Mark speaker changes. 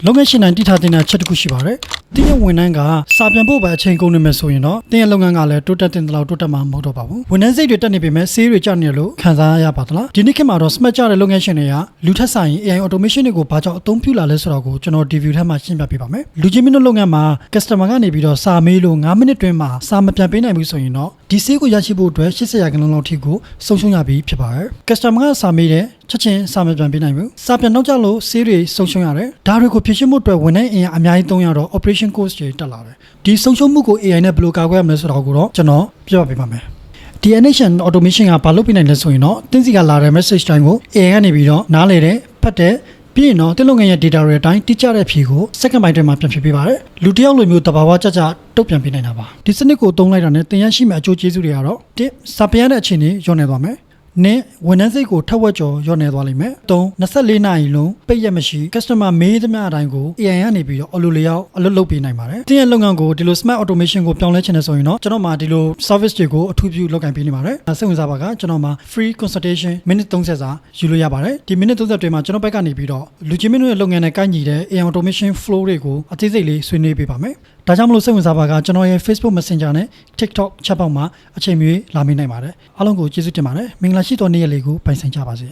Speaker 1: လုပ်ငန်းရှင်တိုင်းတည်ထားတဲ့ချက်တစ်ခုရှိပါတယ်။တင်းရဲ့ဝန်ထမ်းကစာပြန်ဖို့ပဲအချိန်ကုန်နေမယ်ဆိုရင်တော့တင်းရဲ့လုပ်ငန်းကလည်းတိုးတက်တဲ့လောက်တိုးတက်မှာမဟုတ်တော့ပါဘူး။ဝန်ထမ်းစိတ်တွေတက်နေပေမဲ့ဆေးတွေကျနေလို့ခံစားရပါသလား။ဒီနေ့ခေတ်မှာတော့ smart ကြတဲ့လုပ်ငန်းရှင်တွေကလူထက်ဆိုင် AI automation တွေကိုဘာကြောင့်အသုံးပြုလာလဲဆိုတော့ကိုကျွန်တော် review ထဲမှာရှင်းပြပေးပါမယ်။လူချင်းမင်းတို့လုပ်ငန်းမှာ customer ကနေပြီးတော့စာမေးလို့9မိနစ်တွင်းမှာစာမပြန်ပေးနိုင်ဘူးဆိုရင်တော့ဒီဆေးကိုရရှိဖို့အတွက်80ရာခိုင်နှုန်းလောက်ထိကိုဆုံးရှုံးရပြီးဖြစ်ပါတယ်။ customer ကစာမေးတယ်ချက်ချင်းစာမပြန်ပေးနိုင်ဘူးစာပြန်နောက်ကျလို့ဆေးတွေဆုံးရှုံးရတယ်ဒါတွေကိုဖြည့်ရှင်းမှုအတွက်ဝန်ထမ်းအင်အားအများကြီးသုံးရတော့ operation cost တွေတက်လာတယ်ဒီဆုံးရှုံးမှုကို AI နဲ့ဘယ်လိုကာကွယ်ရမလဲဆိုတာကိုတော့ကျွန်တော်ပြောပြပေးပါမယ်ဒီ Nation automation ကဘာလုပ်ပြနိုင်လဲဆိုရင်တော့တင်းစီကလာတဲ့ message တိုင်းကို AI ကနေပြီးတော့နားလေတယ်ဖတ်တယ်ပြီးရင်တော့တင်းလုပ်ငန်းရဲ့ data တွေအတိုင်းတိကျတဲ့ဖြေကို second by တွင်မှာပြန်ဖြေပေးပါတယ်လူတစ်ယောက်လိုမျိုးတဘာဝကြကြတုတ်ပြန်ပေးနိုင်တာပါဒီစနစ်ကိုသုံးလိုက်တာနဲ့တင်ရရှိမယ့်အကျိုးကျေးဇူးတွေကတော့တစ်စာပြန်တဲ့အချိန်တွေညှော့နေသွားမယ်နဲ့ဝန်ထမ်းစိတ်ကိုထက်ဝက်ကျော်ညှော့နေသွားလိမ့်မယ်3 24နာရီလုံးပိတ်ရက်မရှိ customer မေးသမျှအတိုင်းကို AI ကနေပြီးတော့အလိုလျောက်အလုပ်လုပ်ပေးနိုင်ပါတယ်တင်းရဲ့လုပ်ငန်းကိုဒီလို smart automation ကိုပြောင်းလဲချင်တယ်ဆိုရင်တော့ကျွန်တော်မှာဒီလို service တွေကိုအထူးပြုလုပ်ကိုင်ပေးနေပါတယ်စိတ်ဝင်စားပါကကျွန်တော်မှာ free consultation မိနစ်30စာယူလို့ရပါတယ်ဒီမိနစ်30တွင်မှာကျွန်တော်ဘက်ကနေပြီးတော့လူချင်းမင်းတို့ရဲ့လုပ်ငန်းနဲ့ကိုက်ညီတဲ့ AI automation flow တွေကိုအသေးစိတ်လေးဆွေးနွေးပေးပါမယ်ဒါကြောင့်မလို့စိတ်ဝင်စားပါကကျွန်တော်ရဲ့ Facebook Messenger နဲ့ TikTok chat box မှာအချိန်မီလာမိနိုင်ပါတယ်အားလုံးကိုကျေးဇူးတင်ပါတယ်မင်္ဂလာရှိသောနေ့ရက်လေးကိုပိုင်ဆိုင်ကြပါစေ